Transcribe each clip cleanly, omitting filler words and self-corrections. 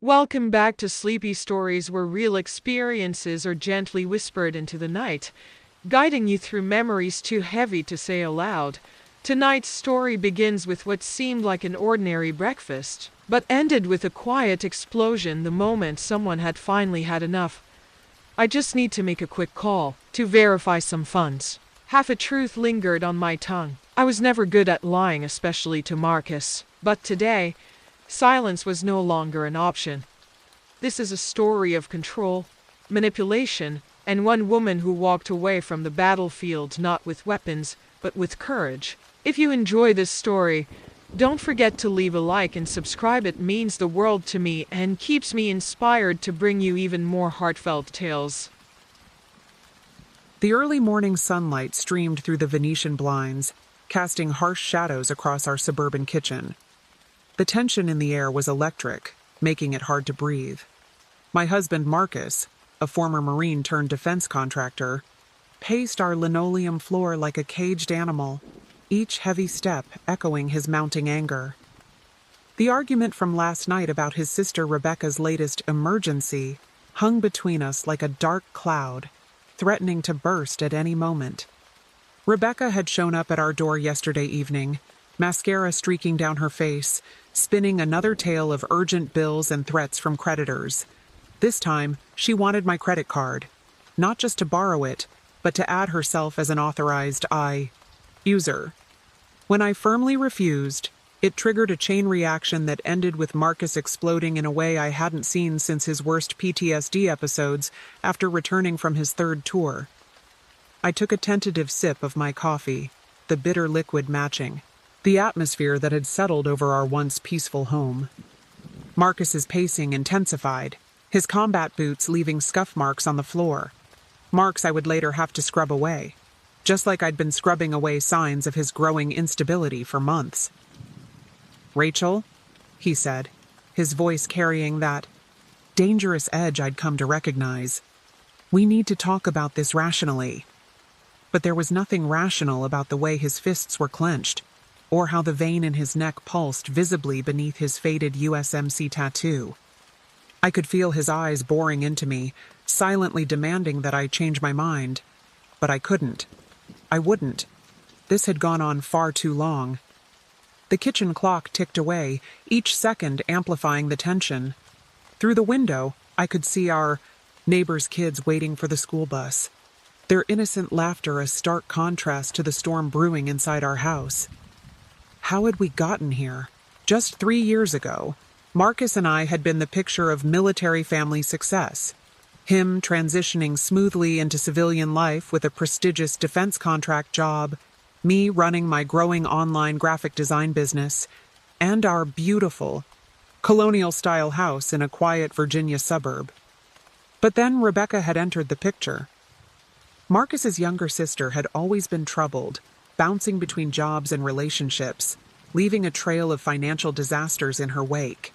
Welcome back to Sleepy Stories, where real experiences are gently whispered into the night, guiding you through memories too heavy to say aloud. Tonight's story begins with what seemed like an ordinary breakfast, but ended with a quiet explosion the moment someone had finally had enough. I just need to make a quick call to verify some funds. Half a truth lingered on my tongue. I was never good at lying, especially to Marcus, but today, silence was no longer an option. This is a story of control, manipulation, and one woman who walked away from the battlefield not with weapons, but with courage. If you enjoy this story, don't forget to leave a like and subscribe. It means the world to me and keeps me inspired to bring you even more heartfelt tales. The early morning sunlight streamed through the Venetian blinds, casting harsh shadows across our suburban kitchen. The tension in the air was electric, making it hard to breathe. My husband Marcus, a former Marine turned defense contractor, paced our linoleum floor like a caged animal, each heavy step echoing his mounting anger. The argument from last night about his sister Rebecca's latest emergency hung between us like a dark cloud, threatening to burst at any moment. Rebecca had shown up at our door yesterday evening, mascara streaking down her face, spinning another tale of urgent bills and threats from creditors. This time, she wanted my credit card, not just to borrow it, but to add herself as an authorized user. When I firmly refused, it triggered a chain reaction that ended with Marcus exploding in a way I hadn't seen since his worst PTSD episodes after returning from his third tour. I took a tentative sip of my coffee, the bitter liquid matching the atmosphere that had settled over our once peaceful home. Marcus's pacing intensified, his combat boots leaving scuff marks on the floor. Marks I would later have to scrub away, just like I'd been scrubbing away signs of his growing instability for months. "Rachel," he said, his voice carrying that dangerous edge I'd come to recognize. "We need to talk about this rationally." But there was nothing rational about the way his fists were clenched, or how the vein in his neck pulsed visibly beneath his faded USMC tattoo. I could feel his eyes boring into me, silently demanding that I change my mind. But I couldn't. I wouldn't. This had gone on far too long. The kitchen clock ticked away, each second amplifying the tension. Through the window, I could see our neighbors' kids waiting for the school bus, their innocent laughter a stark contrast to the storm brewing inside our house. How had we gotten here? Just 3 years ago, Marcus and I had been the picture of military family success. Him transitioning smoothly into civilian life with a prestigious defense contract job, me running my growing online graphic design business, and our beautiful, colonial-style house in a quiet Virginia suburb. But then Rebecca had entered the picture. Marcus's younger sister had always been troubled, bouncing between jobs and relationships, leaving a trail of financial disasters in her wake.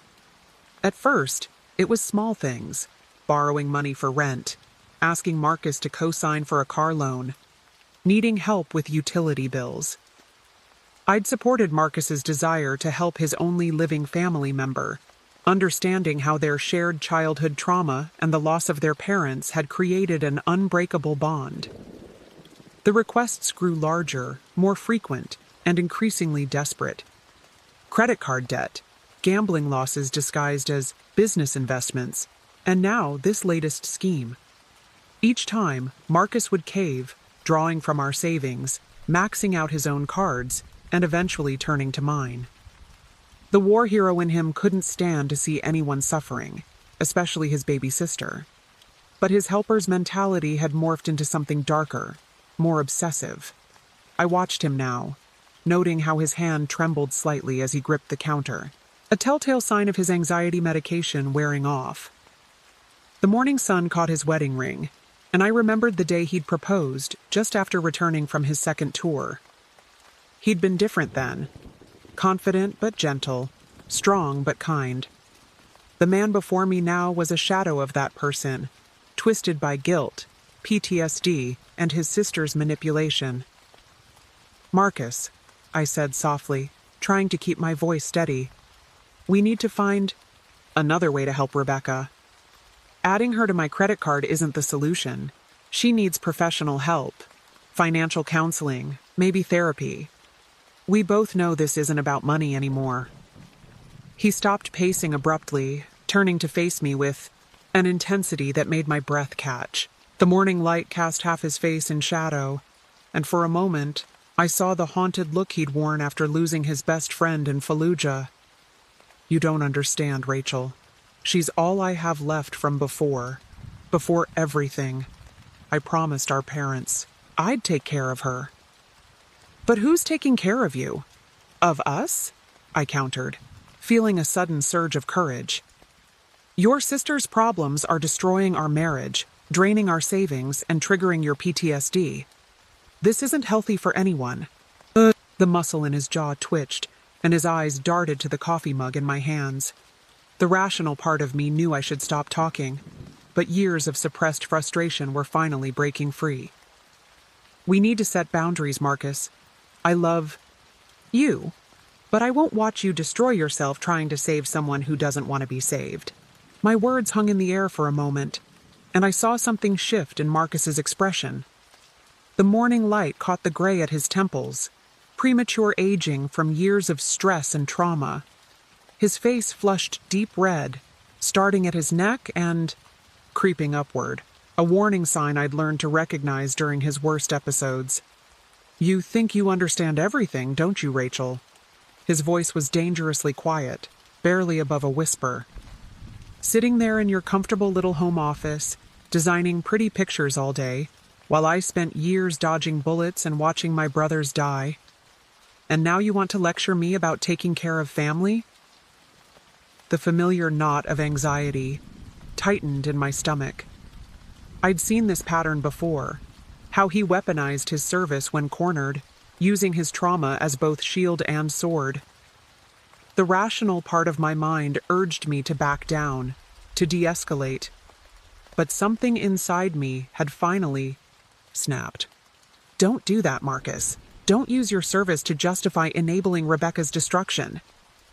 At first, it was small things, borrowing money for rent, asking Marcus to co-sign for a car loan, needing help with utility bills. I'd supported Marcus's desire to help his only living family member, understanding how their shared childhood trauma and the loss of their parents had created an unbreakable bond. The requests grew larger, more frequent, and increasingly desperate. Credit card debt, gambling losses disguised as business investments, and now this latest scheme. Each time, Marcus would cave, drawing from our savings, maxing out his own cards, and eventually turning to mine. The war hero in him couldn't stand to see anyone suffering, especially his baby sister. But his helper's mentality had morphed into something darker, more obsessive. I watched him now, noting how his hand trembled slightly as he gripped the counter, a telltale sign of his anxiety medication wearing off. The morning sun caught his wedding ring, and I remembered the day he'd proposed just after returning from his second tour. He'd been different then, confident but gentle, strong but kind. The man before me now was a shadow of that person, twisted by guilt, PTSD, and his sister's manipulation. "Marcus," I said softly, trying to keep my voice steady, "we need to find another way to help Rebecca. Adding her to my credit card isn't the solution. She needs professional help, financial counseling, maybe therapy. We both know this isn't about money anymore. He stopped pacing abruptly, turning to face me with an intensity that made my breath catch. The morning light cast half his face in shadow, and for a moment, I saw the haunted look he'd worn after losing his best friend in Fallujah. You don't understand, Rachel. She's all I have left from before everything. I promised our parents I'd take care of her. But who's taking care of you? Of us? I countered, feeling a sudden surge of courage. Your sister's problems are destroying our marriage, draining our savings, and triggering your PTSD. This isn't healthy for anyone. The muscle in his jaw twitched, and his eyes darted to the coffee mug in my hands. The rational part of me knew I should stop talking, but years of suppressed frustration were finally breaking free. We need to set boundaries, Marcus. I love you, but I won't watch you destroy yourself trying to save someone who doesn't want to be saved. My words hung in the air for a moment, and I saw something shift in Marcus's expression. The morning light caught the gray at his temples, premature aging from years of stress and trauma. His face flushed deep red, starting at his neck and creeping upward, a warning sign I'd learned to recognize during his worst episodes. You think you understand everything, don't you, Rachel? His voice was dangerously quiet, barely above a whisper. Sitting there in your comfortable little home office, designing pretty pictures all day, while I spent years dodging bullets and watching my brothers die. And now you want to lecture me about taking care of family? The familiar knot of anxiety tightened in my stomach. I'd seen this pattern before, how he weaponized his service when cornered, using his trauma as both shield and sword. The rational part of my mind urged me to back down, to de-escalate, but something inside me had finally snapped. Don't do that, Marcus. Don't use your service to justify enabling Rebecca's destruction.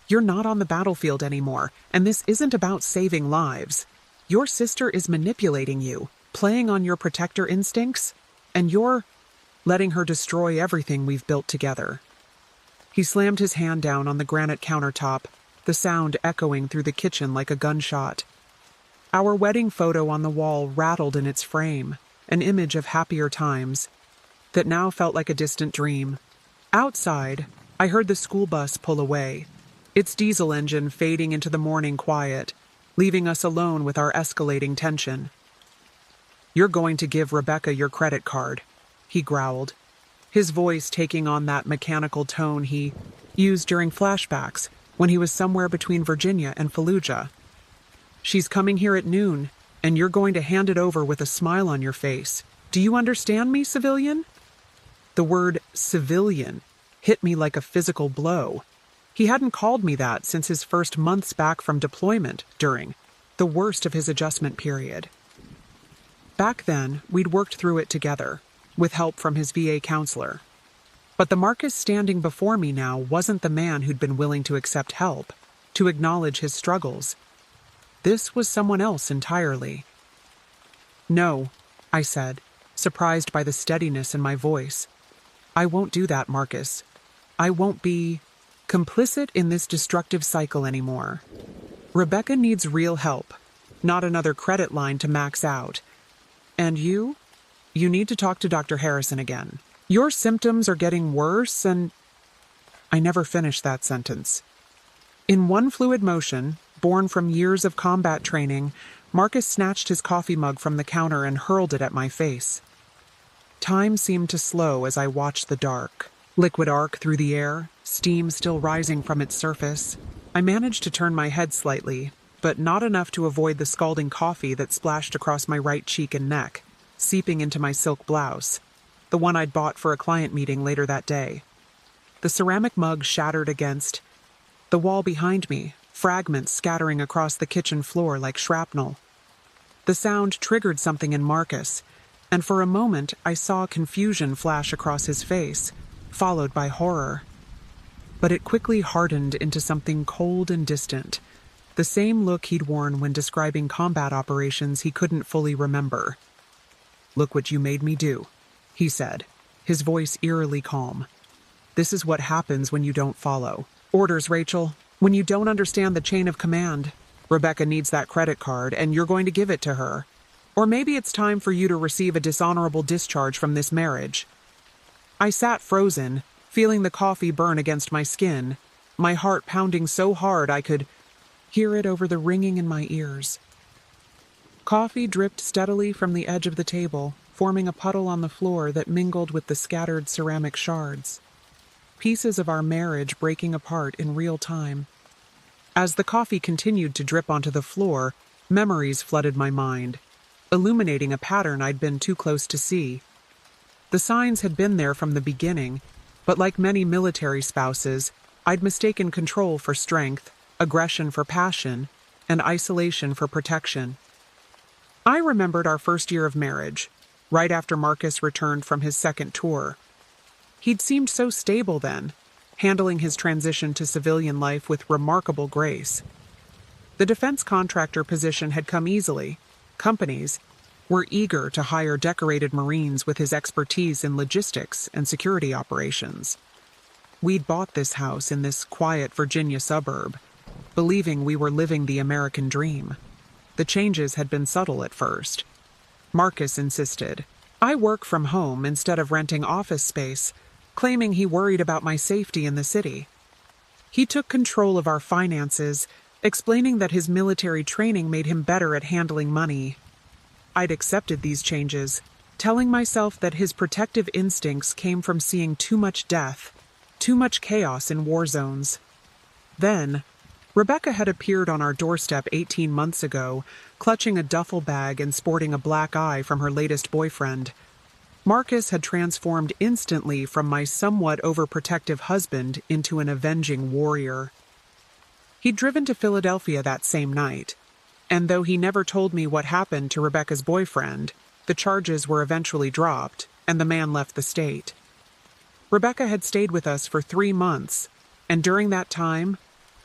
You're not on the battlefield anymore, and this isn't about saving lives. Your sister is manipulating you, playing on your protector instincts, and you're letting her destroy everything we've built together. He slammed his hand down on the granite countertop, the sound echoing through the kitchen like a gunshot. Our wedding photo on the wall rattled in its frame, an image of happier times that now felt like a distant dream. Outside, I heard the school bus pull away, its diesel engine fading into the morning quiet, leaving us alone with our escalating tension. You're going to give Rebecca your credit card, he growled, his voice taking on that mechanical tone he used during flashbacks when he was somewhere between Virginia and Fallujah. She's coming here at noon, and you're going to hand it over with a smile on your face. Do you understand me, civilian? The word civilian hit me like a physical blow. He hadn't called me that since his first months back from deployment during the worst of his adjustment period. Back then, we'd worked through it together, with help from his VA counselor. But the Marcus standing before me now wasn't the man who'd been willing to accept help, to acknowledge his struggles. This was someone else entirely. No, I said, surprised by the steadiness in my voice. I won't do that, Marcus. I won't be complicit in this destructive cycle anymore. Rebecca needs real help, not another credit line to max out. And you need to talk to Dr. Harrison again. Your symptoms are getting worse and... I never finished that sentence. In one fluid motion, born from years of combat training, Marcus snatched his coffee mug from the counter and hurled it at my face. Time seemed to slow as I watched the dark liquid arc through the air, steam still rising from its surface. I managed to turn my head slightly, but not enough to avoid the scalding coffee that splashed across my right cheek and neck, seeping into my silk blouse, the one I'd bought for a client meeting later that day. The ceramic mug shattered against the wall behind me, fragments scattering across the kitchen floor like shrapnel. The sound triggered something in Marcus, and for a moment I saw confusion flash across his face, followed by horror. But it quickly hardened into something cold and distant, the same look he'd worn when describing combat operations he couldn't fully remember. "Look what you made me do," he said, his voice eerily calm. "This is what happens when you don't follow orders, Rachel. When you don't understand the chain of command. Rebecca needs that credit card, and you're going to give it to her. Or maybe it's time for you to receive a dishonorable discharge from this marriage." I sat frozen, feeling the coffee burn against my skin, my heart pounding so hard I could hear it over the ringing in my ears. Coffee dripped steadily from the edge of the table, forming a puddle on the floor that mingled with the scattered ceramic shards. Pieces of our marriage breaking apart in real time. As the coffee continued to drip onto the floor, memories flooded my mind, illuminating a pattern I'd been too close to see. The signs had been there from the beginning, but like many military spouses, I'd mistaken control for strength, aggression for passion, and isolation for protection. I remembered our first year of marriage, right after Marcus returned from his second tour. He'd seemed so stable then, handling his transition to civilian life with remarkable grace. The defense contractor position had come easily. Companies were eager to hire decorated Marines with his expertise in logistics and security operations. We'd bought this house in this quiet Virginia suburb, believing we were living the American dream. The changes had been subtle at first. Marcus insisted I work from home instead of renting office space, claiming he worried about my safety in the city. He took control of our finances, explaining that his military training made him better at handling money. I'd accepted these changes, telling myself that his protective instincts came from seeing too much death, too much chaos in war zones. Then, Rebecca had appeared on our doorstep 18 months ago, clutching a duffel bag and sporting a black eye from her latest boyfriend. Marcus had transformed instantly from my somewhat overprotective husband into an avenging warrior. He'd driven to Philadelphia that same night, and though he never told me what happened to Rebecca's boyfriend, the charges were eventually dropped, and the man left the state. Rebecca had stayed with us for 3 months, and during that time,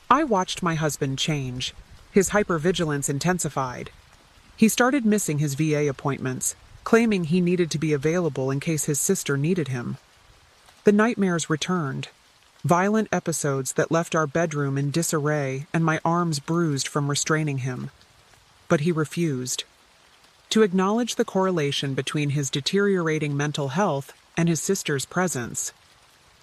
I watched my husband change. His hypervigilance intensified. He started missing his VA appointments, claiming he needed to be available in case his sister needed him. The nightmares returned, violent episodes that left our bedroom in disarray and my arms bruised from restraining him. But he refused to acknowledge the correlation between his deteriorating mental health and his sister's presence.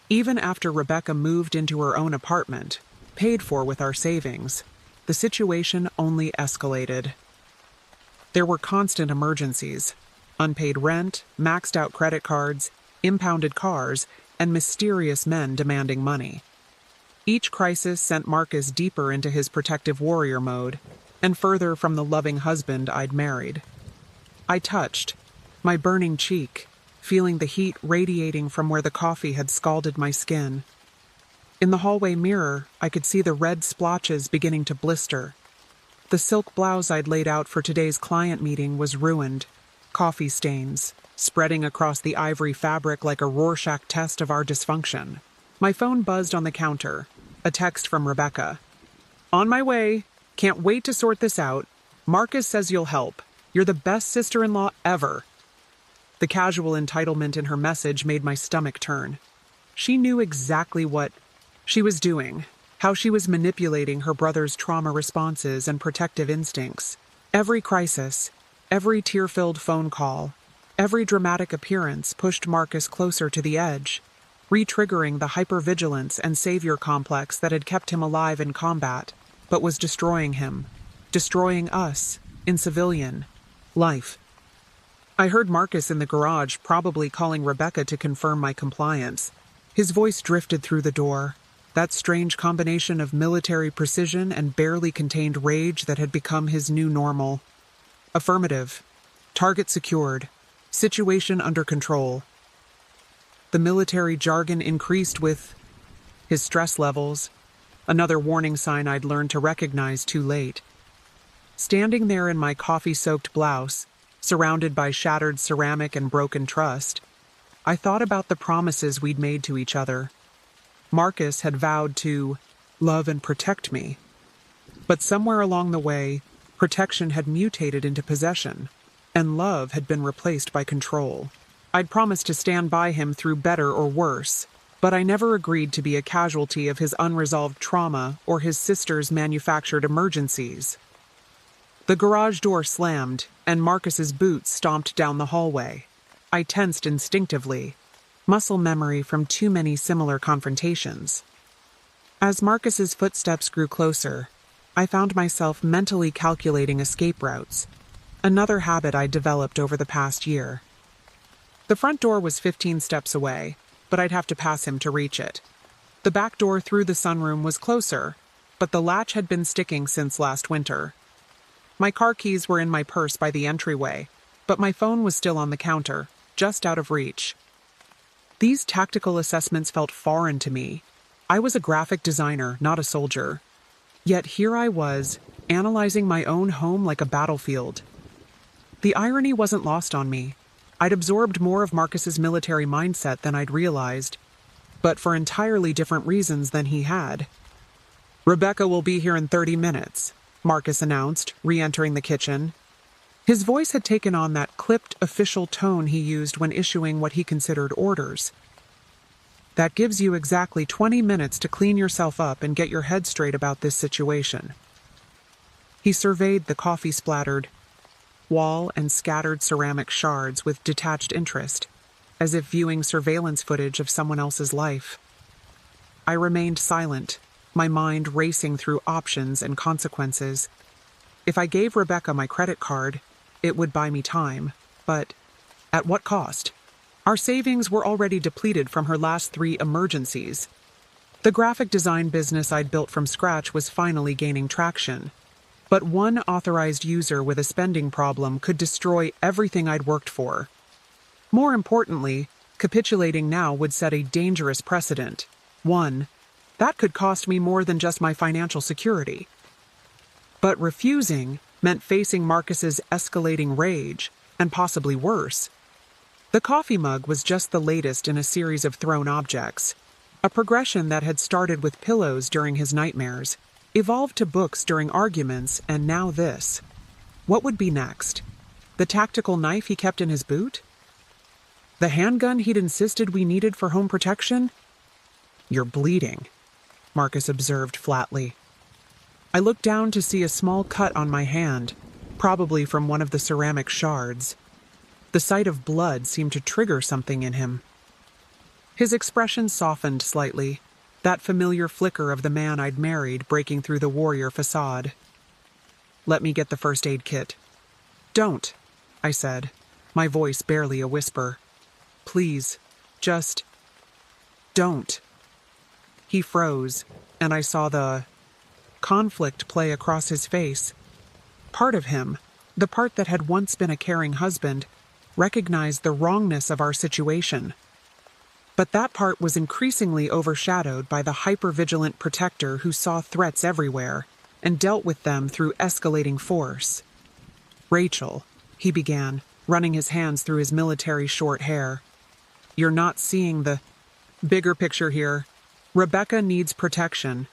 Even after Rebecca moved into her own apartment, paid for with our savings, the situation only escalated. There were constant emergencies, unpaid rent, maxed out credit cards, impounded cars, and mysterious men demanding money. Each crisis sent Marcus deeper into his protective warrior mode, and further from the loving husband I'd married. I touched, my burning cheek, feeling the heat radiating from where the coffee had scalded my skin. In the hallway mirror, I could see the red splotches beginning to blister. The silk blouse I'd laid out for today's client meeting was ruined, coffee stains spreading across the ivory fabric like a Rorschach test of our dysfunction. My phone buzzed on the counter, a text from Rebecca. "On my way. Can't wait to sort this out. Marcus says you'll help. You're the best sister-in-law ever." The casual entitlement in her message made my stomach turn. She knew exactly what she was doing, how she was manipulating her brother's trauma responses and protective instincts. Every crisis, every tear-filled phone call, every dramatic appearance pushed Marcus closer to the edge, re-triggering the hypervigilance and savior complex that had kept him alive in combat, but was destroying him, destroying us, in civilian life. I heard Marcus in the garage, probably calling Rebecca to confirm my compliance. His voice drifted through the door, that strange combination of military precision and barely contained rage that had become his new normal. "Affirmative. Target secured. Situation under control." The military jargon increased with his stress levels, another warning sign I'd learned to recognize too late. Standing there in my coffee-soaked blouse, surrounded by shattered ceramic and broken trust, I thought about the promises we'd made to each other. Marcus had vowed to love and protect me. But somewhere along the way, protection had mutated into possession, and love had been replaced by control. I'd promised to stand by him through better or worse, but I never agreed to be a casualty of his unresolved trauma or his sister's manufactured emergencies. The garage door slammed, and Marcus's boots stomped down the hallway. I tensed instinctively, muscle memory from too many similar confrontations. As Marcus's footsteps grew closer, I found myself mentally calculating escape routes, another habit I'd developed over the past year. The front door was 15 steps away, but I'd have to pass him to reach it. The back door through the sunroom was closer, but the latch had been sticking since last winter. My car keys were in my purse by the entryway, but my phone was still on the counter, just out of reach. These tactical assessments felt foreign to me. I was a graphic designer, not a soldier. Yet here I was, analyzing my own home like a battlefield. The irony wasn't lost on me. I'd absorbed more of Marcus's military mindset than I'd realized, but for entirely different reasons than he had. "Rebecca will be here in 30 minutes, Marcus announced, re-entering the kitchen. His voice had taken on that clipped, official tone he used when issuing what he considered orders. "That gives you exactly 20 minutes to clean yourself up and get your head straight about this situation." He surveyed the coffee-splattered wall and scattered ceramic shards with detached interest, as if viewing surveillance footage of someone else's life. I remained silent, my mind racing through options and consequences. If I gave Rebecca my credit card, it would buy me time, but at what cost? Our savings were already depleted from her last 3 emergencies. The graphic design business I'd built from scratch was finally gaining traction. But one authorized user with a spending problem could destroy everything I'd worked for. More importantly, capitulating now would set a dangerous precedent. One, that could cost me more than just my financial security. But refusing meant facing Marcus's escalating rage, and possibly worse. The coffee mug was just the latest in a series of thrown objects. A progression that had started with pillows during his nightmares, evolved to books during arguments, and now this. What would be next? The tactical knife he kept in his boot? The handgun he'd insisted we needed for home protection? "You're bleeding," Marcus observed flatly. I looked down to see a small cut on my hand, probably from one of the ceramic shards. The sight of blood seemed to trigger something in him. His expression softened slightly, that familiar flicker of the man I'd married breaking through the warrior facade. "Let me get the first aid kit." "Don't," I said, my voice barely a whisper. "Please, just don't." He froze, and I saw the conflict play across his face. Part of him, the part that had once been a caring husband, recognized the wrongness of our situation. But that part was increasingly overshadowed by the hyper-vigilant protector who saw threats everywhere and dealt with them through escalating force. "Rachel," he began, running his hands through his military short hair. "You're not seeing the bigger picture here. Rebecca needs protection.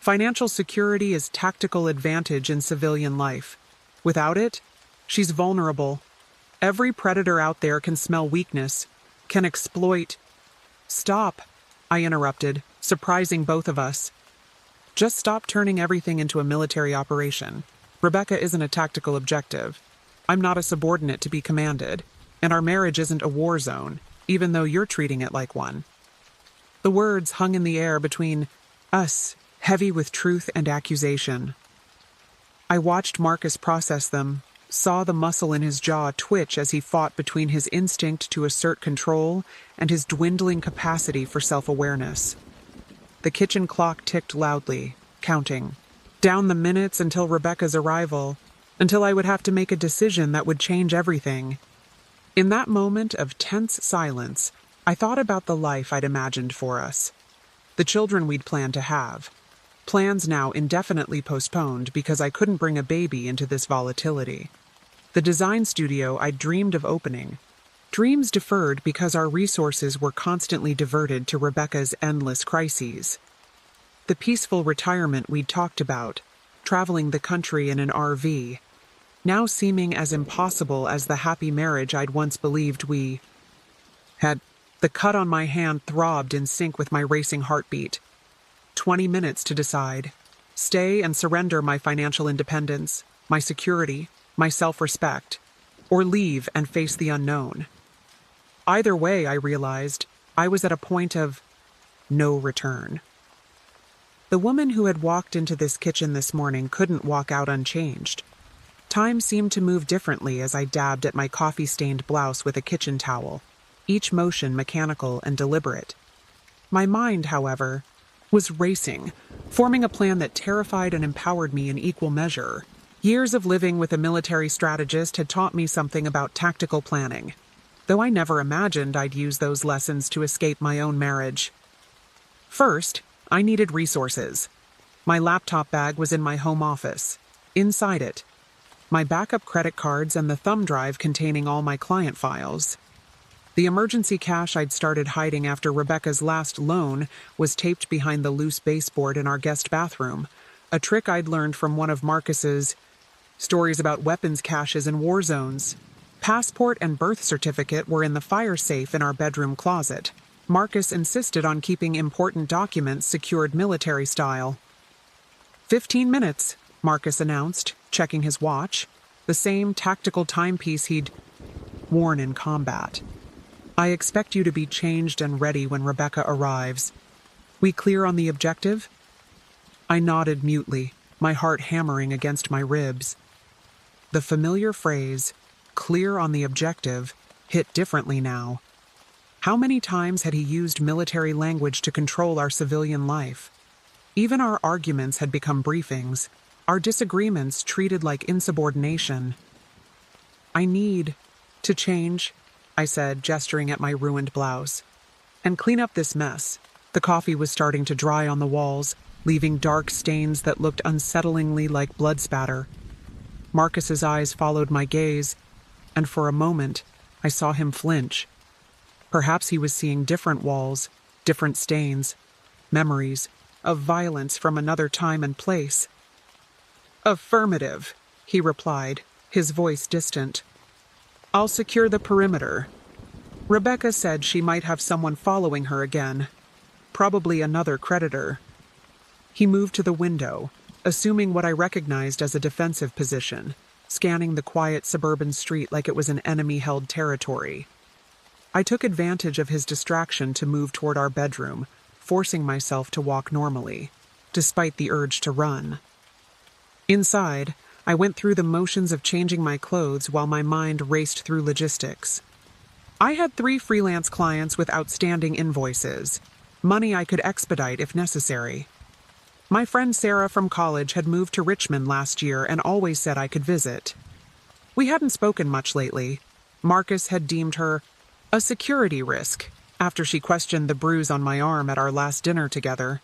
Financial security is tactical advantage in civilian life. Without it, she's vulnerable. Every predator out there can smell weakness, can exploit—" "Stop," I interrupted, surprising both of us. "Just stop turning everything into a military operation. Rebecca isn't a tactical objective. I'm not a subordinate to be commanded, and our marriage isn't a war zone, even though you're treating it like one." The words hung in the air between us, heavy with truth and accusation. I watched Marcus process them, saw the muscle in his jaw twitch as he fought between his instinct to assert control and his dwindling capacity for self-awareness. The kitchen clock ticked loudly, counting down the minutes until Rebecca's arrival, until I would have to make a decision that would change everything. In that moment of tense silence, I thought about the life I'd imagined for us, the children we'd planned to have, plans now indefinitely postponed because I couldn't bring a baby into this volatility. The design studio I'd dreamed of opening, dreams deferred because our resources were constantly diverted to Rebecca's endless crises. The peaceful retirement we'd talked about, traveling the country in an RV, now seeming as impossible as the happy marriage I'd once believed we had. The cut on my hand throbbed in sync with my racing heartbeat. 20 minutes to decide. Stay and surrender my financial independence, my security, my self-respect, or leave and face the unknown. Either way, I realized, I was at a point of no return. The woman who had walked into this kitchen this morning couldn't walk out unchanged. Time seemed to move differently as I dabbed at my coffee-stained blouse with a kitchen towel, each motion mechanical and deliberate. My mind, however, was racing, forming a plan that terrified and empowered me in equal measure. Years of living with a military strategist had taught me something about tactical planning, though I never imagined I'd use those lessons to escape my own marriage. First, I needed resources. My laptop bag was in my home office. Inside it, my backup credit cards and the thumb drive containing all my client files. The emergency cash I'd started hiding after Rebecca's last loan was taped behind the loose baseboard in our guest bathroom, a trick I'd learned from one of Marcus's stories about weapons caches in war zones. Passport and birth certificate were in the fire safe in our bedroom closet. Marcus insisted on keeping important documents secured military style. 15 minutes, Marcus announced, checking his watch, the same tactical timepiece he'd worn in combat. I expect you to be changed and ready when Rebecca arrives. We clear on the objective? I nodded mutely, my heart hammering against my ribs. The familiar phrase, clear on the objective, hit differently now. How many times had he used military language to control our civilian life? Even our arguments had become briefings, our disagreements treated like insubordination. I need to change, I said, gesturing at my ruined blouse, and clean up this mess. The coffee was starting to dry on the walls, leaving dark stains that looked unsettlingly like blood spatter. Marcus's eyes followed my gaze, and for a moment, I saw him flinch. Perhaps he was seeing different walls, different stains, memories of violence from another time and place. Affirmative, he replied, his voice distant. I'll secure the perimeter. Rebecca said she might have someone following her again, probably another creditor. He moved to the window, assuming what I recognized as a defensive position, scanning the quiet suburban street like it was an enemy-held territory. I took advantage of his distraction to move toward our bedroom, forcing myself to walk normally, despite the urge to run. Inside, I went through the motions of changing my clothes while my mind raced through logistics. I had 3 freelance clients with outstanding invoices, money I could expedite if necessary. My friend Sarah from college had moved to Richmond last year and always said I could visit. We hadn't spoken much lately. Marcus had deemed her a security risk after she questioned the bruise on my arm at our last dinner together.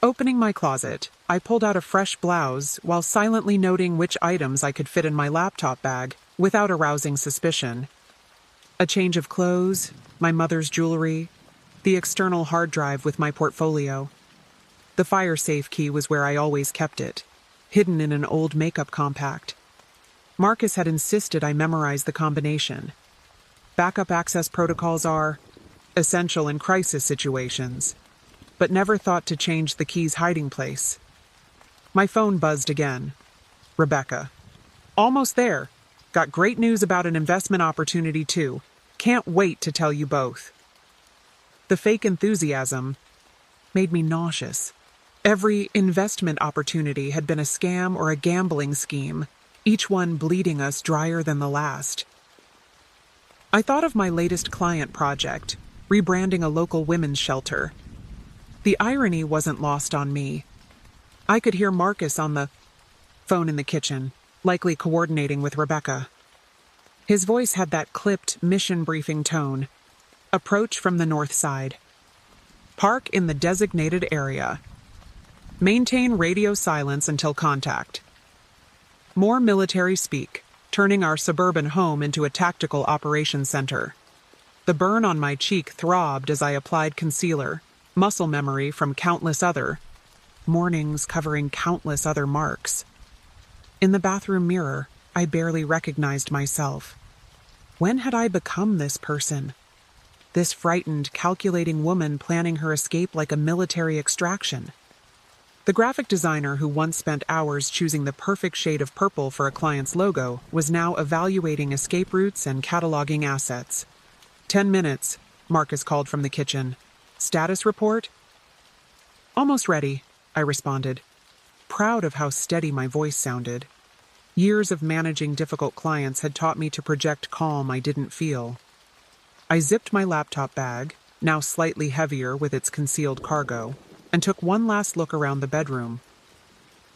Opening my closet, I pulled out a fresh blouse while silently noting which items I could fit in my laptop bag without arousing suspicion. A change of clothes, my mother's jewelry, the external hard drive with my portfolio. The fire safe key was where I always kept it, hidden in an old makeup compact. Marcus had insisted I memorize the combination. Backup access protocols are essential in crisis situations, but never thought to change the key's hiding place. My phone buzzed again. Rebecca. Almost there. Got great news about an investment opportunity too. Can't wait to tell you both. The fake enthusiasm made me nauseous. Every investment opportunity had been a scam or a gambling scheme, each one bleeding us drier than the last. I thought of my latest client project, rebranding a local women's shelter. The irony wasn't lost on me. I could hear Marcus on the phone in the kitchen, likely coordinating with Rebecca. His voice had that clipped mission briefing tone. Approach from the north side. Park in the designated area. Maintain radio silence until contact. More military speak, turning our suburban home into a tactical operations center. The burn on my cheek throbbed as I applied concealer, muscle memory from countless other mornings covering countless other marks. In the bathroom mirror, I barely recognized myself. When had I become this person? This frightened, calculating woman planning her escape like a military extraction. The graphic designer who once spent hours choosing the perfect shade of purple for a client's logo was now evaluating escape routes and cataloging assets. 10 minutes, Marcus called from the kitchen. Status report? Almost ready, I responded, proud of how steady my voice sounded. Years of managing difficult clients had taught me to project calm I didn't feel. I zipped my laptop bag, now slightly heavier with its concealed cargo, and took one last look around the bedroom.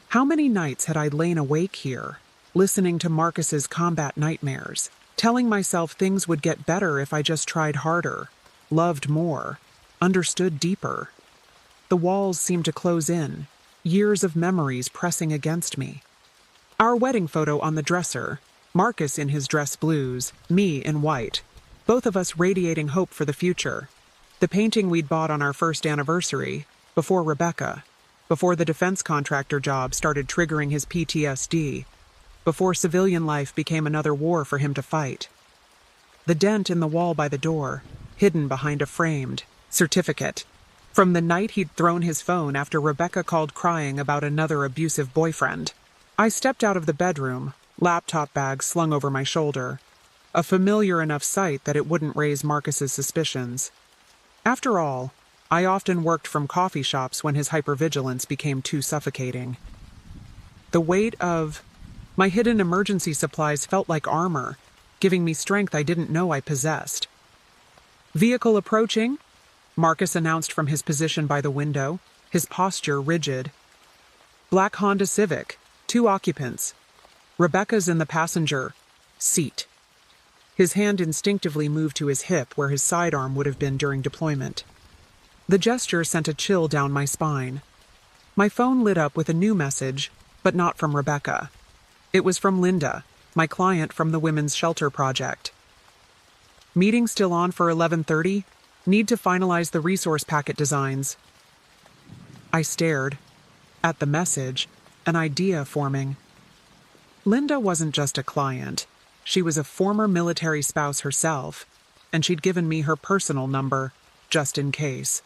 How many nights had I lain awake here, listening to Marcus's combat nightmares, telling myself things would get better if I just tried harder, loved more, understood deeper. The walls seemed to close in, years of memories pressing against me. Our wedding photo on the dresser, Marcus in his dress blues, me in white, both of us radiating hope for the future. The painting we'd bought on our first anniversary, before Rebecca, before the defense contractor job started triggering his PTSD, before civilian life became another war for him to fight. The dent in the wall by the door, hidden behind a framed certificate, from the night he'd thrown his phone after Rebecca called crying about another abusive boyfriend. I stepped out of the bedroom, laptop bag slung over my shoulder, a familiar enough sight that it wouldn't raise Marcus's suspicions. After all, I often worked from coffee shops when his hypervigilance became too suffocating. The weight of my hidden emergency supplies felt like armor, giving me strength I didn't know I possessed. Vehicle approaching, Marcus announced from his position by the window, his posture rigid. Black Honda Civic, 2 occupants. Rebecca's in the passenger seat. His hand instinctively moved to his hip where his sidearm would have been during deployment. The gesture sent a chill down my spine. My phone lit up with a new message, but not from Rebecca. It was from Linda, my client from the Women's Shelter Project. Meeting still on for 11:30? Need to finalize the resource packet designs. I stared. At the message, an idea forming. Linda wasn't just a client. She was a former military spouse herself, and she'd given me her personal number, just in case.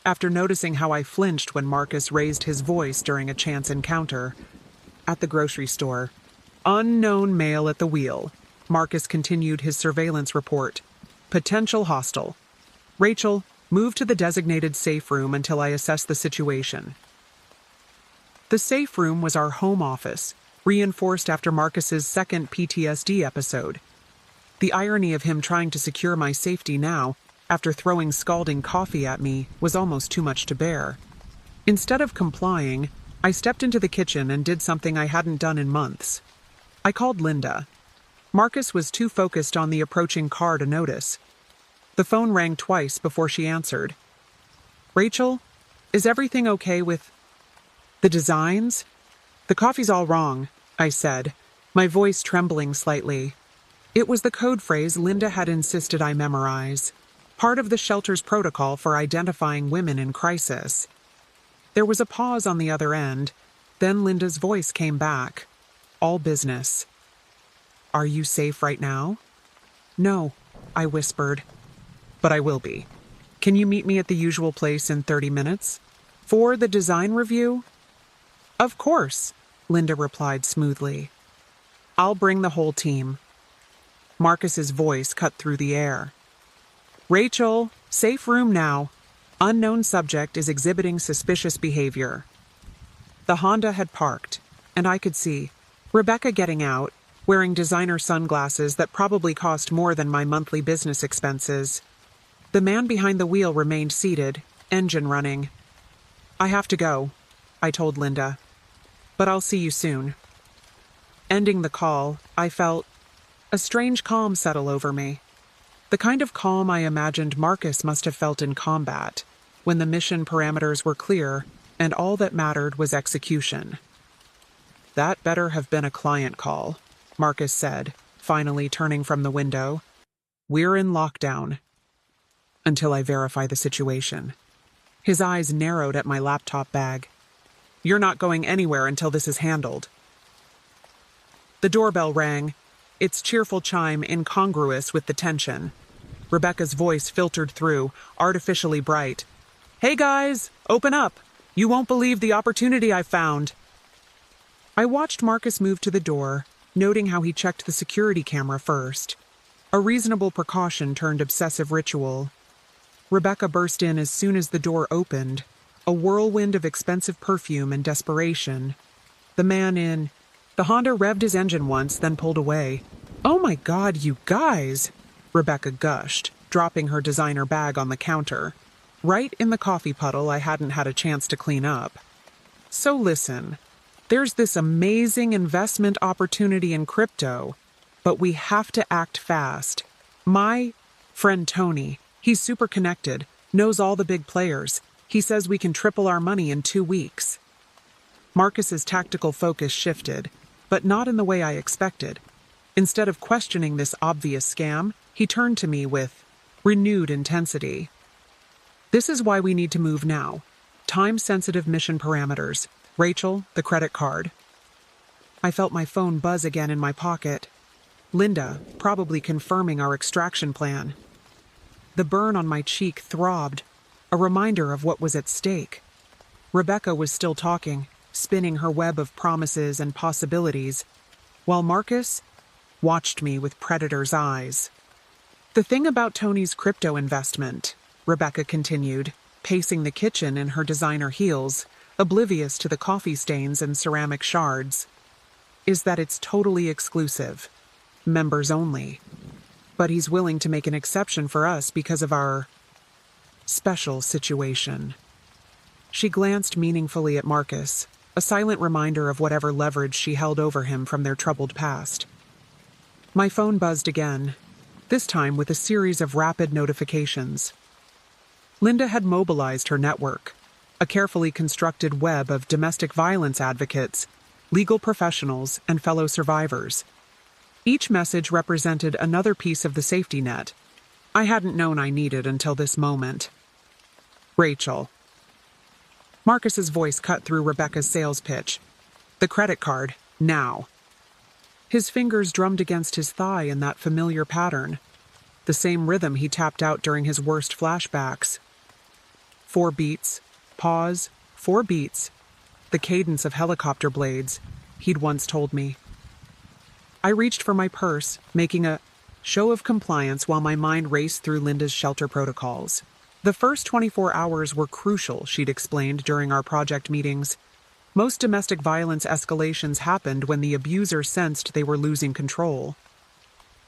After noticing how I flinched when Marcus raised his voice during a chance encounter. At the grocery store. Unknown male at the wheel. Marcus continued his surveillance report. Potential hostile. Rachel, move to the designated safe room until I assess the situation. The safe room was our home office, reinforced after Marcus's second PTSD episode. The irony of him trying to secure my safety now, after throwing scalding coffee at me, was almost too much to bear. Instead of complying, I stepped into the kitchen and did something I hadn't done in months. I called Linda. Marcus was too focused on the approaching car to notice. The phone rang twice before she answered. Rachel, is everything okay with the designs? The coffee's all wrong, I said, my voice trembling slightly. It was the code phrase Linda had insisted I memorize, part of the shelter's protocol for identifying women in crisis. There was a pause on the other end, then Linda's voice came back. All business. Are you safe right now? No, I whispered. But I will be. Can you meet me at the usual place in 30 minutes? For the design review? Of course, Linda replied smoothly. I'll bring the whole team. Marcus's voice cut through the air. Rachel, safe room now. Unknown subject is exhibiting suspicious behavior. The Honda had parked, and I could see Rebecca getting out, wearing designer sunglasses that probably cost more than my monthly business expenses. The man behind the wheel remained seated, engine running. I have to go, I told Linda. But I'll see you soon. Ending the call, I felt a strange calm settle over me. The kind of calm I imagined Marcus must have felt in combat, when the mission parameters were clear and all that mattered was execution. That better have been a client call, Marcus said, finally turning from the window. We're in lockdown. Until I verify the situation. His eyes narrowed at my laptop bag. You're not going anywhere until this is handled. The doorbell rang, its cheerful chime incongruous with the tension. Rebecca's voice filtered through, artificially bright. "Hey guys, open up! You won't believe the opportunity I found." I watched Marcus move to the door, noting how he checked the security camera first. A reasonable precaution turned obsessive ritual. Rebecca burst in as soon as the door opened, a whirlwind of expensive perfume and desperation. The Honda revved his engine once, then pulled away. "Oh my God, you guys!" Rebecca gushed, dropping her designer bag on the counter. Right in the coffee puddle I hadn't had a chance to clean up. "So listen, there's this amazing investment opportunity in crypto, but we have to act fast. My friend Tony, he's super connected, knows all the big players. He says we can triple our money in 2 weeks." Marcus's tactical focus shifted, but not in the way I expected. Instead of questioning this obvious scam, he turned to me with renewed intensity. "This is why we need to move now. Time-sensitive mission parameters. Rachel, the credit card." I felt my phone buzz again in my pocket. Linda, probably confirming our extraction plan. The burn on my cheek throbbed, a reminder of what was at stake. Rebecca was still talking, spinning her web of promises and possibilities, while Marcus watched me with predator's eyes. "The thing about Tony's crypto investment," Rebecca continued, pacing the kitchen in her designer heels, oblivious to the coffee stains and ceramic shards, "is that it's totally exclusive. Members only. But he's willing to make an exception for us because of our special situation." She glanced meaningfully at Marcus, a silent reminder of whatever leverage she held over him from their troubled past. My phone buzzed again, this time with a series of rapid notifications. Linda had mobilized her network, a carefully constructed web of domestic violence advocates, legal professionals, and fellow survivors. Each message represented another piece of the safety net I hadn't known I needed until this moment. "Rachel." Marcus's voice cut through Rebecca's sales pitch. "The credit card, now." His fingers drummed against his thigh in that familiar pattern, the same rhythm he tapped out during his worst flashbacks. 4 beats, pause, 4 beats, the cadence of helicopter blades, he'd once told me. I reached for my purse, making a show of compliance while my mind raced through Linda's shelter protocols. The first 24 hours were crucial, she'd explained during our project meetings. Most domestic violence escalations happened when the abuser sensed they were losing control.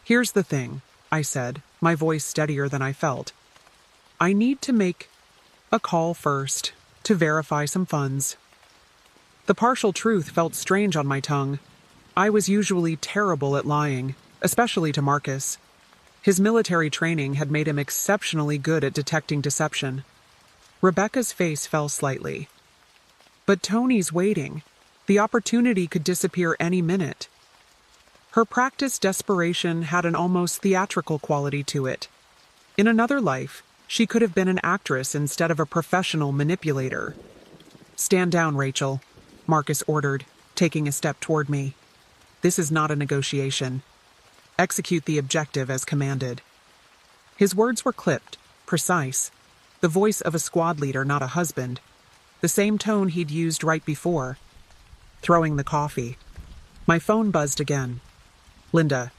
"Here's the thing," I said, my voice steadier than I felt. "I need to make a call first, to verify some funds." The partial truth felt strange on my tongue. I was usually terrible at lying, especially to Marcus. His military training had made him exceptionally good at detecting deception. Rebecca's face fell slightly. "But Tony's waiting. The opportunity could disappear any minute." Her practiced desperation had an almost theatrical quality to it. In another life, she could have been an actress instead of a professional manipulator. "Stand down, Rachel," Marcus ordered, taking a step toward me. "This is not a negotiation. Execute the objective as commanded." His words were clipped, precise, the voice of a squad leader, not a husband, the same tone he'd used right before. Throwing the coffee. My phone buzzed again. "Linda,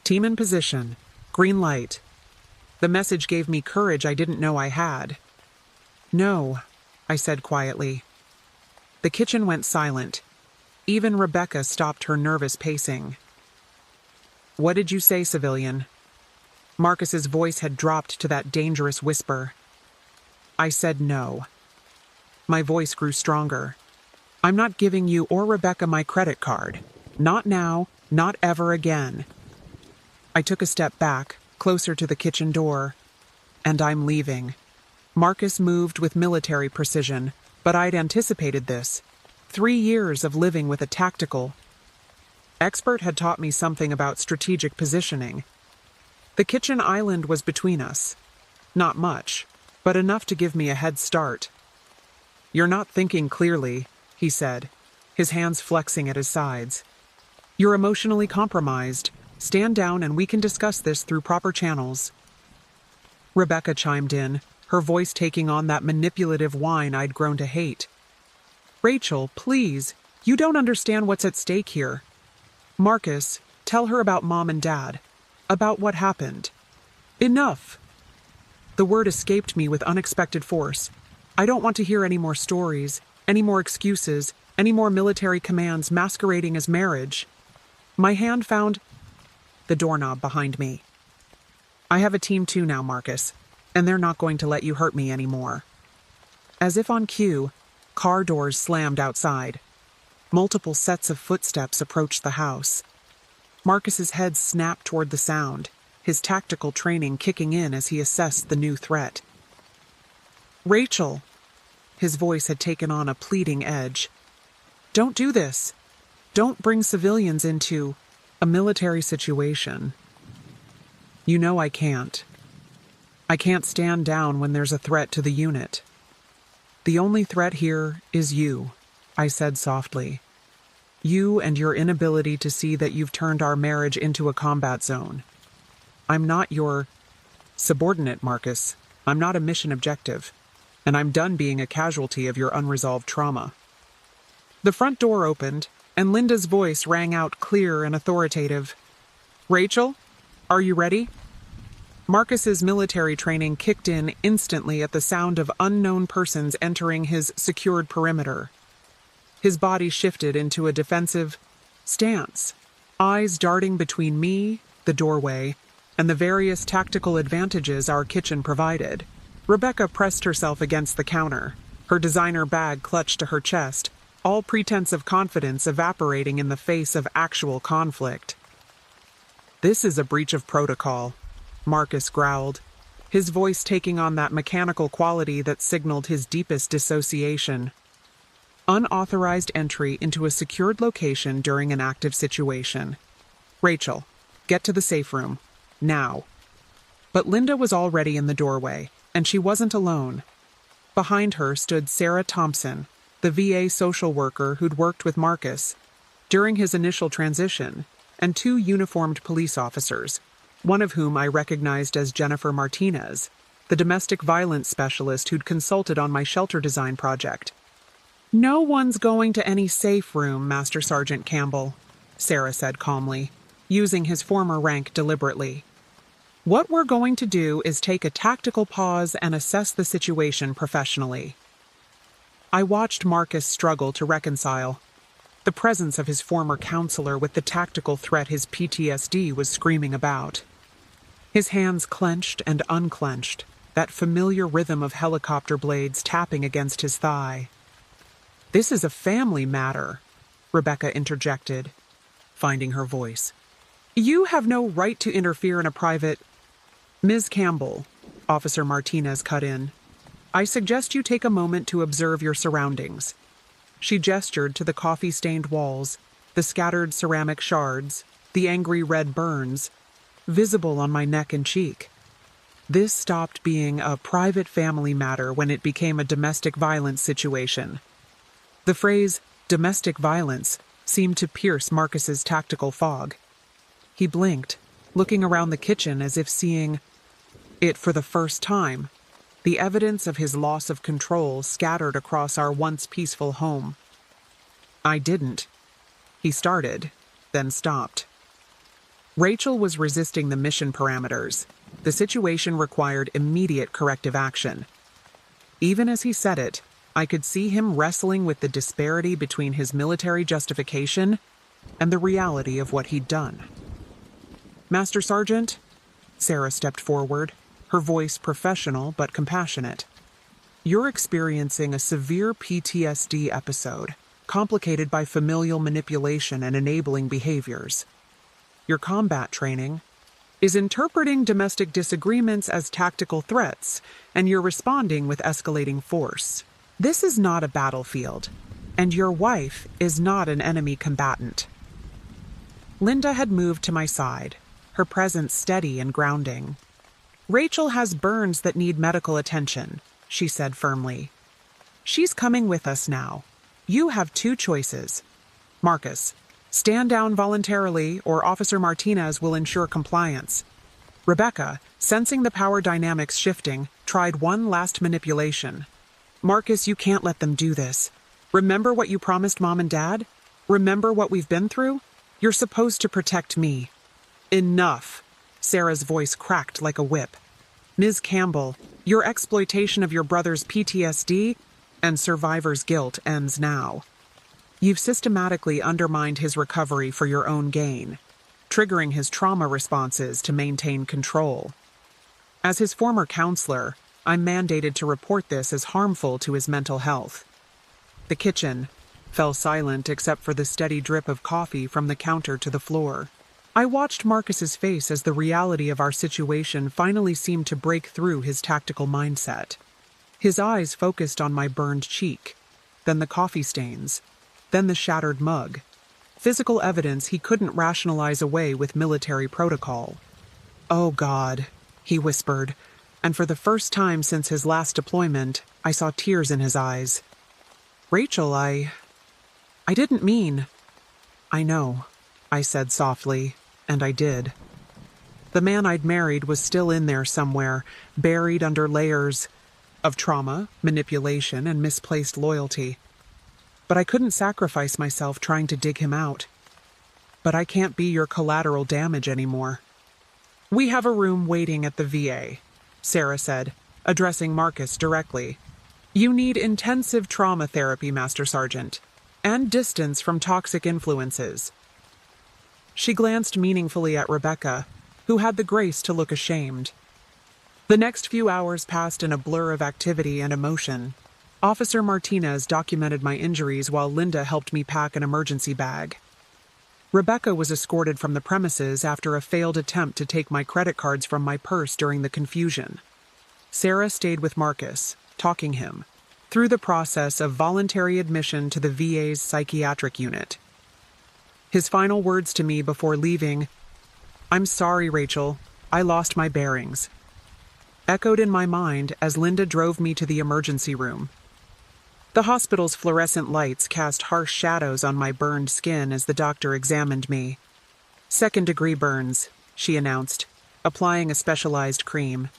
team in position, green light." The message gave me courage I didn't know I had. "No," I said quietly. The kitchen went silent. Even Rebecca stopped her nervous pacing. "What did you say, civilian?" Marcus's voice had dropped to that dangerous whisper. I said no. My voice grew stronger. "I'm not giving you or Rebecca my credit card. Not now, not ever again." I took a step back, closer to the kitchen door. "And I'm leaving." Marcus moved with military precision, but I'd anticipated this. 3 years of living with a tactical expert had taught me something about strategic positioning. The kitchen island was between us. Not much, but enough to give me a head start. "You're not thinking clearly," he said, his hands flexing at his sides. You're emotionally compromised. Stand down and we can discuss this through proper channels. Rebecca chimed in, her voice taking on that manipulative whine I'd grown to hate. Rachel, please, you don't understand what's at stake here. Marcus, tell her about Mom and Dad. About what happened. Enough. The word escaped me with unexpected force. I don't want to hear any more stories, any more excuses, any more military commands masquerading as marriage. My hand found the doorknob behind me. I have a team too now, Marcus, and they're not going to let you hurt me anymore. As if on cue, car doors slammed outside. Multiple sets of footsteps approached the house. Marcus's head snapped toward the sound, his tactical training kicking in as he assessed the new threat. Rachel! His voice had taken on a pleading edge. Don't do this. Don't bring civilians into a military situation. You know I can't. I can't stand down when there's a threat to the unit. The only threat here is you, I said softly. You and your inability to see that you've turned our marriage into a combat zone. I'm not your subordinate, Marcus. I'm not a mission objective, and I'm done being a casualty of your unresolved trauma. The front door opened, and Linda's voice rang out clear and authoritative. Rachel, are you ready? Marcus's military training kicked in instantly at the sound of unknown persons entering his secured perimeter. His body shifted into a defensive stance, eyes darting between me, the doorway, and the various tactical advantages our kitchen provided. Rebecca pressed herself against the counter, her designer bag clutched to her chest, all pretense of confidence evaporating in the face of actual conflict. This is a breach of protocol, Marcus growled, his voice taking on that mechanical quality that signaled his deepest dissociation. Unauthorized entry into a secured location during an active situation. Rachel, get to the safe room. Now. But Linda was already in the doorway, and she wasn't alone. Behind her stood Sarah Thompson, the VA social worker who'd worked with Marcus during his initial transition, and two uniformed police officers, one of whom I recognized as Jennifer Martinez, the domestic violence specialist who'd consulted on my shelter design project. No one's going to any safe room, Master Sergeant Campbell, Sarah said calmly, using his former rank deliberately. What we're going to do is take a tactical pause and assess the situation professionally. I watched Marcus struggle to reconcile the presence of his former counselor with the tactical threat his PTSD was screaming about. His hands clenched and unclenched, that familiar rhythm of helicopter blades tapping against his thigh. This is a family matter, Rebecca interjected, finding her voice. You have no right to interfere in a private... Ms. Campbell, Officer Martinez cut in. I suggest you take a moment to observe your surroundings. She gestured to the coffee-stained walls, the scattered ceramic shards, the angry red burns, visible on my neck and cheek. This stopped being a private family matter when it became a domestic violence situation. The phrase, domestic violence, seemed to pierce Marcus's tactical fog. He blinked, looking around the kitchen as if seeing it for the first time, the evidence of his loss of control scattered across our once peaceful home. I didn't. He started, then stopped. Rachel was resisting the mission parameters. The situation required immediate corrective action. Even as he said it, I could see him wrestling with the disparity between his military justification and the reality of what he'd done. Master Sergeant, Sarah stepped forward, her voice professional but compassionate. You're experiencing a severe PTSD episode, complicated by familial manipulation and enabling behaviors. Your combat training is interpreting domestic disagreements as tactical threats, and you're responding with escalating force. This is not a battlefield, and your wife is not an enemy combatant. Linda had moved to my side, her presence steady and grounding. Rachel has burns that need medical attention, she said firmly. She's coming with us now. You have two choices. Marcus, stand down voluntarily or Officer Martinez will ensure compliance. Rebecca, sensing the power dynamics shifting, tried one last manipulation. Marcus, you can't let them do this. Remember what you promised Mom and Dad? Remember what we've been through? You're supposed to protect me. Enough. Sarah's voice cracked like a whip. Ms. Campbell, your exploitation of your brother's PTSD and survivor's guilt ends now. You've systematically undermined his recovery for your own gain, triggering his trauma responses to maintain control. As his former counselor, I'm mandated to report this as harmful to his mental health. The kitchen fell silent except for the steady drip of coffee from the counter to the floor. I watched Marcus's face as the reality of our situation finally seemed to break through his tactical mindset. His eyes focused on my burned cheek, then the coffee stains, then the shattered mug. Physical evidence he couldn't rationalize away with military protocol. "Oh God," he whispered, and for the first time since his last deployment, I saw tears in his eyes. "Rachel, I didn't mean." "I know," I said softly, and I did. The man I'd married was still in there somewhere, buried under layers of trauma, manipulation, and misplaced loyalty. But I couldn't sacrifice myself trying to dig him out. But I can't be your collateral damage anymore. "We have a room waiting at the VA," Sarah said, addressing Marcus directly. "You need intensive trauma therapy, Master Sergeant, and distance from toxic influences." She glanced meaningfully at Rebecca, who had the grace to look ashamed. The next few hours passed in a blur of activity and emotion. Officer Martinez documented my injuries while Linda helped me pack an emergency bag. Rebecca was escorted from the premises after a failed attempt to take my credit cards from my purse during the confusion. Sarah stayed with Marcus, talking him, through the process of voluntary admission to the VA's psychiatric unit. His final words to me before leaving, "I'm sorry, Rachel, I lost my bearings," echoed in my mind as Linda drove me to the emergency room. The hospital's fluorescent lights cast harsh shadows on my burned skin as the doctor examined me. "Second-degree burns," she announced, applying a specialized cream.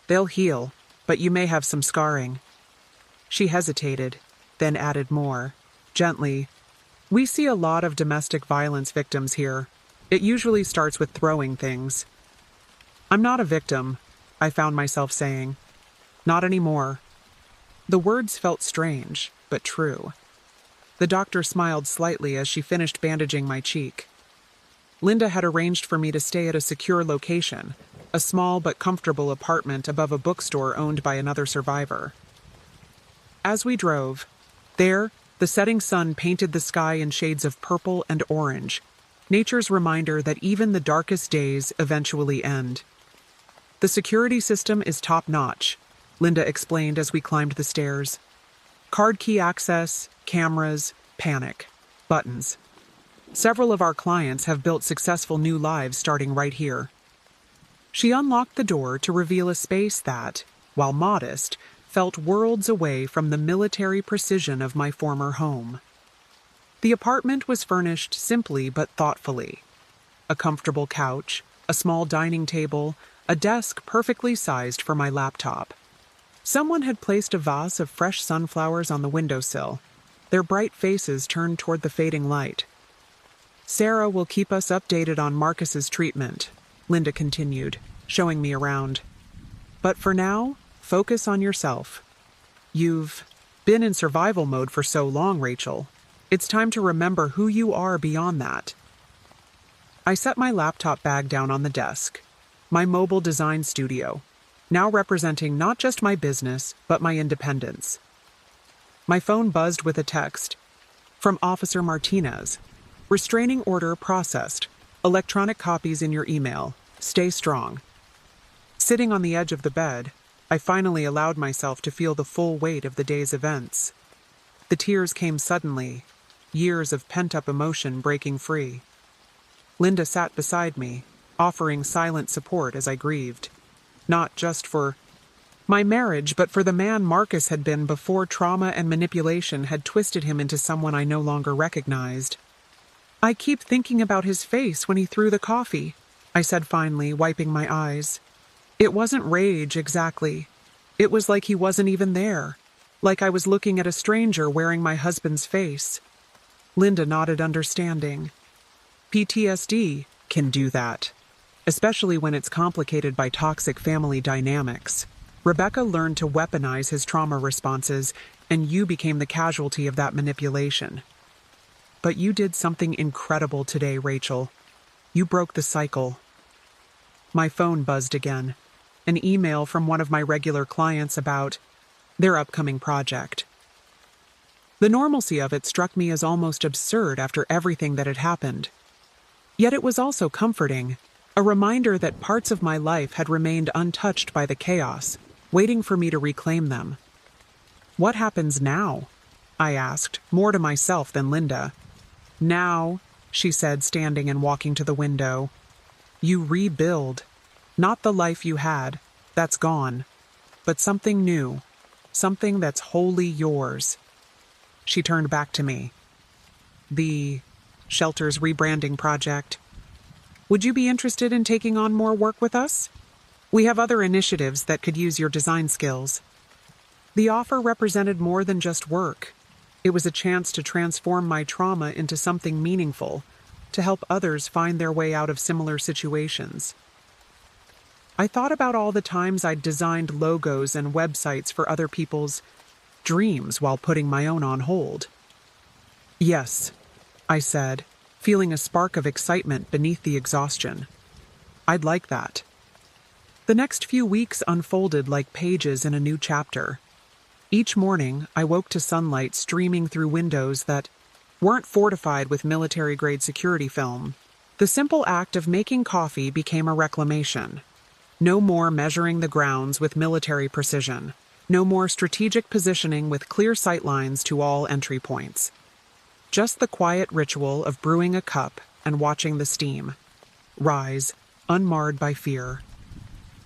"They'll heal, but you may have some scarring." She hesitated, then added more, gently, "We see a lot of domestic violence victims here. It usually starts with throwing things." "I'm not a victim," I found myself saying. "Not anymore." The words felt strange, but true. The doctor smiled slightly as she finished bandaging my cheek. Linda had arranged for me to stay at a secure location, a small but comfortable apartment above a bookstore owned by another survivor. As we drove, there, the setting sun painted the sky in shades of purple and orange, nature's reminder that even the darkest days eventually end. "The security system is top-notch," Linda explained as we climbed the stairs. "Card key access, cameras, panic, buttons. Several of our clients have built successful new lives starting right here." She unlocked the door to reveal a space that, while modest, felt worlds away from the military precision of my former home. The apartment was furnished simply but thoughtfully. A comfortable couch, a small dining table, a desk perfectly sized for my laptop. Someone had placed a vase of fresh sunflowers on the windowsill, their bright faces turned toward the fading light. "Sarah will keep us updated on Marcus's treatment," Linda continued, showing me around. "But for now, focus on yourself. You've been in survival mode for so long, Rachel. It's time to remember who you are beyond that." I set my laptop bag down on the desk, my mobile design studio, now representing not just my business, but my independence. My phone buzzed with a text from Officer Martinez. "Restraining order processed. Electronic copies in your email. Stay strong." Sitting on the edge of the bed, I finally allowed myself to feel the full weight of the day's events. The tears came suddenly, years of pent-up emotion breaking free. Linda sat beside me, offering silent support as I grieved. Not just for My marriage, but for the man Marcus had been before trauma and manipulation had twisted him into someone I no longer recognized. I keep thinking about his face when he threw the coffee, I said finally, wiping my eyes. It wasn't rage, exactly. It was like he wasn't even there. Like I was looking at a stranger wearing my husband's face. Linda nodded understanding. PTSD can do that, especially when it's complicated by toxic family dynamics. Rebecca learned to weaponize his trauma responses, and you became the casualty of that manipulation. But you did something incredible today, Rachel. You broke the cycle. My phone buzzed again. An email from one of my regular clients about their upcoming project. The normalcy of it struck me as almost absurd after everything that had happened. Yet it was also comforting, a reminder that parts of my life had remained untouched by the chaos, waiting for me to reclaim them. What happens now? I asked, more to myself than Linda. Now, she said, standing and walking to the window, you rebuild. Not the life you had, that's gone, but something new, something that's wholly yours. She turned back to me. The shelter's rebranding project. Would you be interested in taking on more work with us? We have other initiatives that could use your design skills. The offer represented more than just work. It was a chance to transform my trauma into something meaningful, to help others find their way out of similar situations. I thought about all the times I'd designed logos and websites for other people's dreams while putting my own on hold. Yes, I said, feeling a spark of excitement beneath the exhaustion. I'd like that. The next few weeks unfolded like pages in a new chapter. Each morning, I woke to sunlight streaming through windows that weren't fortified with military-grade security film. The simple act of making coffee became a reclamation. No more measuring the grounds with military precision. No more strategic positioning with clear sightlines to all entry points. Just the quiet ritual of brewing a cup and watching the steam rise, unmarred by fear.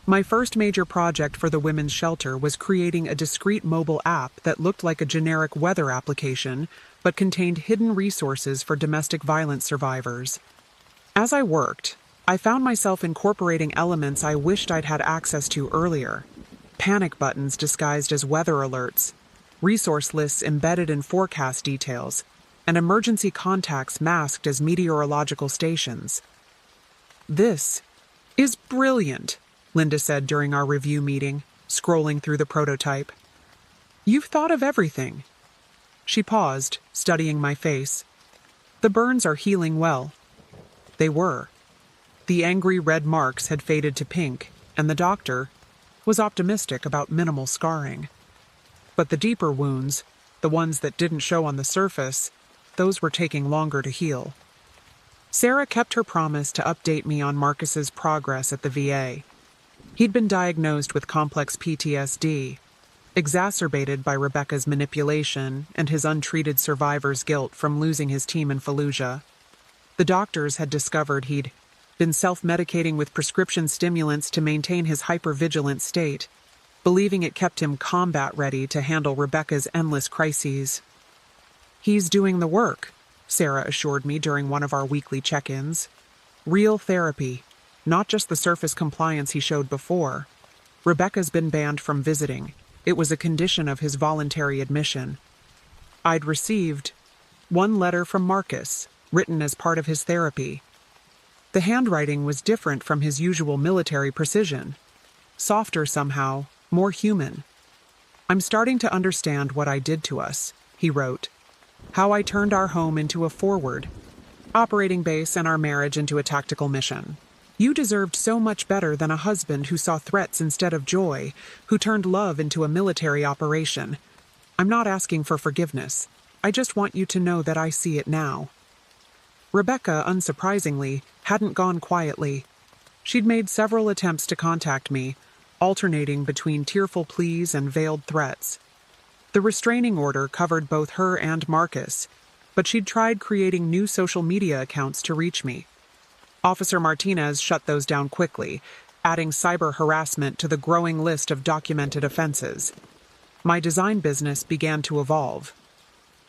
My first major project for the women's shelter was creating a discreet mobile app that looked like a generic weather application, but contained hidden resources for domestic violence survivors. As I worked, I found myself incorporating elements I wished I'd had access to earlier. Panic buttons disguised as weather alerts, resource lists embedded in forecast details, and emergency contacts masked as meteorological stations. This is brilliant, Linda said during our review meeting, scrolling through the prototype. You've thought of everything. She paused, studying my face. The burns are healing well. They were. The angry red marks had faded to pink, and the doctor was optimistic about minimal scarring. But the deeper wounds, the ones that didn't show on the surface, those were taking longer to heal. Sarah kept her promise to update me on Marcus's progress at the VA. He'd been diagnosed with complex PTSD, exacerbated by Rebecca's manipulation and his untreated survivor's guilt from losing his team in Fallujah. The doctors had discovered he'd been self-medicating with prescription stimulants to maintain his hypervigilant state, believing it kept him combat-ready to handle Rebecca's endless crises. He's doing the work, Sarah assured me during one of our weekly check-ins. Real therapy, not just the surface compliance he showed before. Rebecca's been banned from visiting. It was a condition of his voluntary admission. I'd received one letter from Marcus, written as part of his therapy. The handwriting was different from his usual military precision. Softer somehow, more human. I'm starting to understand what I did to us, he wrote. How I turned our home into a forward operating base and our marriage into a tactical mission. You deserved so much better than a husband who saw threats instead of joy, who turned love into a military operation. I'm not asking for forgiveness. I just want you to know that I see it now. Rebecca, unsurprisingly, hadn't gone quietly. She'd made several attempts to contact me, alternating between tearful pleas and veiled threats. The restraining order covered both her and Marcus, but she'd tried creating new social media accounts to reach me. Officer Martinez shut those down quickly, adding cyber harassment to the growing list of documented offenses. My design business began to evolve.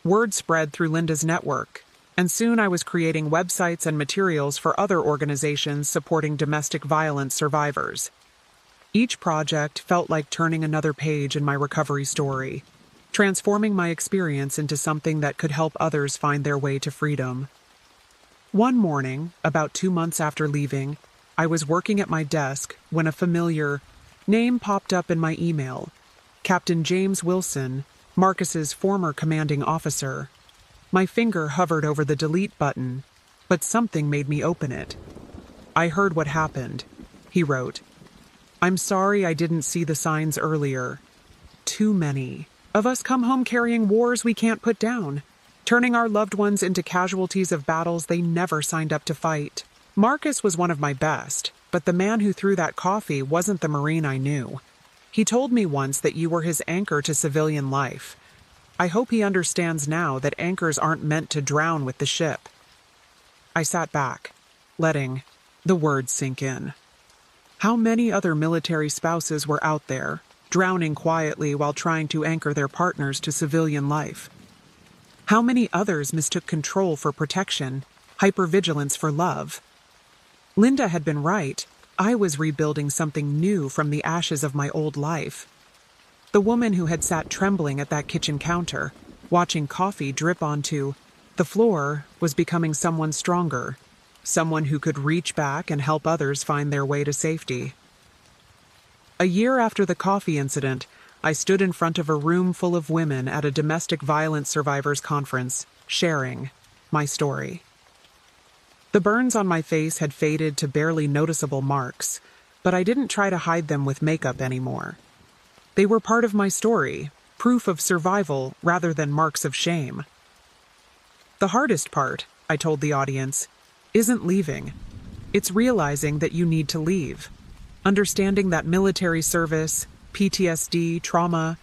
Word spread through Linda's network, and soon I was creating websites and materials for other organizations supporting domestic violence survivors. Each project felt like turning another page in my recovery story, transforming my experience into something that could help others find their way to freedom. One morning, about 2 months after leaving, I was working at my desk when a familiar name popped up in my email. Captain James Wilson, Marcus's former commanding officer. My finger hovered over the delete button, but something made me open it. "I heard what happened," he wrote. "I'm sorry I didn't see the signs earlier. Too many of us come home carrying wars we can't put down, turning our loved ones into casualties of battles they never signed up to fight. Marcus was one of my best, but the man who threw that coffee wasn't the Marine I knew. He told me once that you were his anchor to civilian life. I hope he understands now that anchors aren't meant to drown with the ship." I sat back, letting the words sink in. How many other military spouses were out there, drowning quietly while trying to anchor their partners to civilian life? How many others mistook control for protection, hypervigilance for love? Linda had been right. I was rebuilding something new from the ashes of my old life. The woman who had sat trembling at that kitchen counter, watching coffee drip onto the floor, was becoming someone stronger, someone who could reach back and help others find their way to safety. A year after the coffee incident, I stood in front of a room full of women at a domestic violence survivors conference, sharing my story. The burns on my face had faded to barely noticeable marks, but I didn't try to hide them with makeup anymore. They were part of my story, proof of survival rather than marks of shame. The hardest part, I told the audience, isn't leaving. It's realizing that you need to leave. Understanding that military service, PTSD, trauma,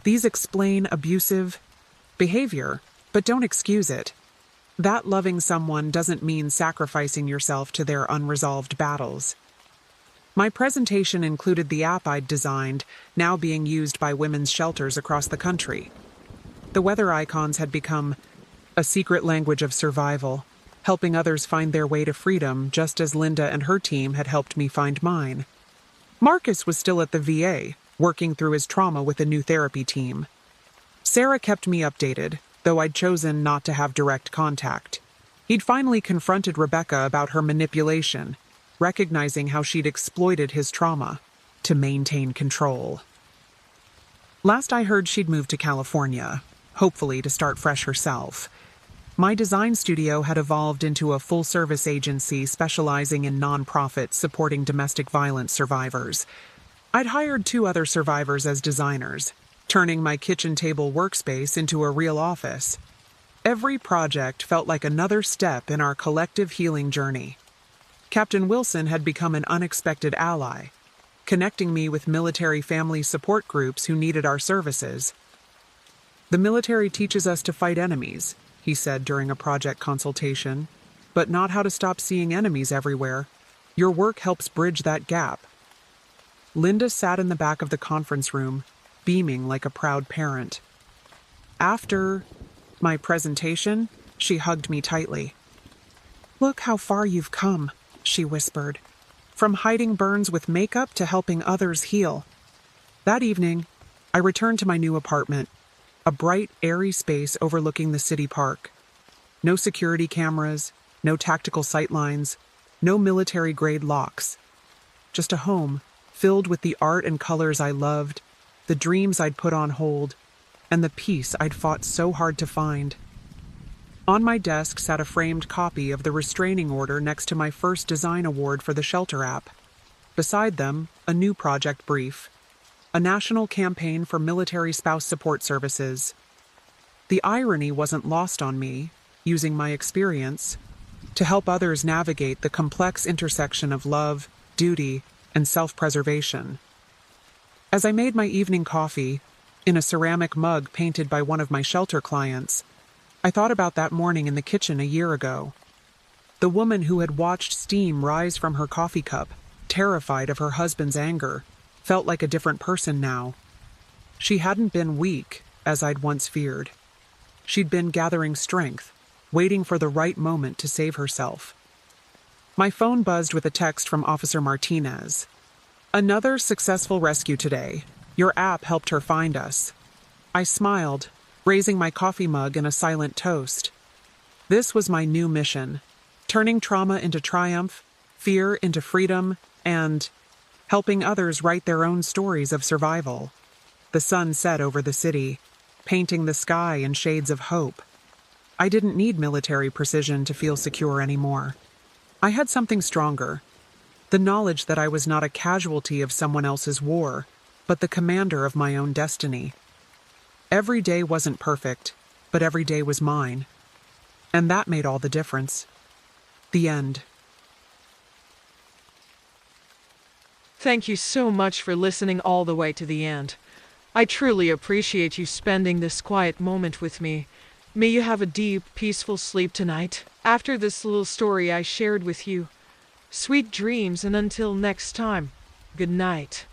these explain abusive behavior, but don't excuse it. That loving someone doesn't mean sacrificing yourself to their unresolved battles. My presentation included the app I'd designed, now being used by women's shelters across the country. The weather icons had become a secret language of survival, helping others find their way to freedom just as Linda and her team had helped me find mine. Marcus was still at the VA, working through his trauma with a new therapy team. Sarah kept me updated, though I'd chosen not to have direct contact. He'd finally confronted Rebecca about her manipulation, recognizing how she'd exploited his trauma to maintain control. Last I heard, she'd moved to California, hopefully to start fresh herself. My design studio had evolved into a full-service agency specializing in nonprofits supporting domestic violence survivors. I'd hired 2 other survivors as designers, turning my kitchen table workspace into a real office. Every project felt like another step in our collective healing journey. Captain Wilson had become an unexpected ally, connecting me with military family support groups who needed our services. "The military teaches us to fight enemies," he said during a project consultation, "but not how to stop seeing enemies everywhere. Your work helps bridge that gap." Linda sat in the back of the conference room, beaming like a proud parent. After my presentation, she hugged me tightly. "Look how far you've come," she whispered. "From hiding burns with makeup to helping others heal." That evening, I returned to my new apartment, a bright, airy space overlooking the city park. No security cameras, no tactical sightlines, no military-grade locks. Just a home filled with the art and colors I loved, the dreams I'd put on hold, and the peace I'd fought so hard to find. On my desk sat a framed copy of the restraining order next to my first design award for the Shelter app. Beside them, a new project brief, a national campaign for military spouse support services. The irony wasn't lost on me, using my experience to help others navigate the complex intersection of love, duty, and self-preservation. As I made my evening coffee, in a ceramic mug painted by one of my shelter clients, I thought about that morning in the kitchen a year ago. The woman who had watched steam rise from her coffee cup, terrified of her husband's anger, felt like a different person now. She hadn't been weak, as I'd once feared. She'd been gathering strength, waiting for the right moment to save herself. My phone buzzed with a text from Officer Martinez. "Another successful rescue today. Your app helped her find us." I smiled, raising my coffee mug in a silent toast. This was my new mission, turning trauma into triumph, fear into freedom, and helping others write their own stories of survival. The sun set over the city, painting the sky in shades of hope. I didn't need military precision to feel secure anymore. I had something stronger, the knowledge that I was not a casualty of someone else's war, but the commander of my own destiny. Every day wasn't perfect, but every day was mine. And that made all the difference. The end. Thank you so much for listening all the way to the end. I truly appreciate you spending this quiet moment with me. May you have a deep, peaceful sleep tonight. After this little story I shared with you, sweet dreams, and until next time, good night.